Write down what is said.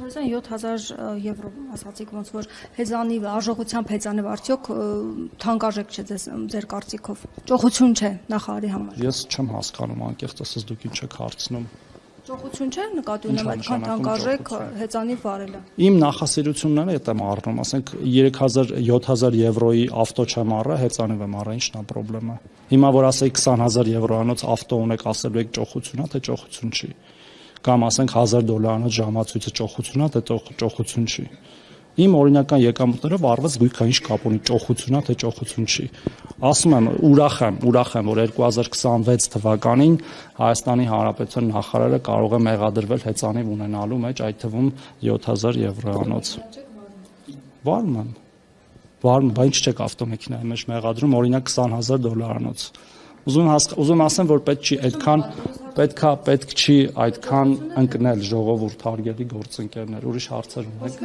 Մաթևոսյան 7000 եվրո ասացիք ոնց որ հեծանիվ արժողությամբ հեծանիվ արդյոք թանկարժեք չէ ձեր կարծիքով ճոխություն չէ նախարարի համար։ Ես չեմ հասկանում անկեղծ ասած դուք ինչ եք հարցնում։ Ճոխություն չէ նկատի ունեմ այդքան թանկարժեք հեծանիվ վարելը։ Իմ նախասիրությունները այդ եմ առնում, ասենք 7000 եվրոյի ավտո չեմ առա, հեծանիվ եմ առա, ինչն է խնդրեմը։ Հիմա որ ասեի 20000 եվրոյանոց ավտո ունեք, ասելու եք ճոխություն է, թե ճոխություն չի։ Կամ ասենք $1000 ժամացույցը ճոխություն է, թե ճոխություն չի։ Իմ օրինական եկամուտներով առված գույքա ինչ կապ ունի ճոխություն է, թե ճոխություն չի։ Ասում եմ, ուրախ եմ, որ 2026 թվականին Հայաստանի Հանրապետության նախարարը կարող է մեղադրվել հեծանիվ ունենալու մեջ, այդ թվում 7000 եվրոյանոց։ Վարում եմ, բա ինչ չեք ավտոմեքենայի մեջ մեղադրում, օրինակ $20000-անոց։ Ուզում ասեմ, որ պետք չի այդքան ընկնել ժողովուրդ հարգելի գործընկերներ, ուրիշ հարցեր ունեք։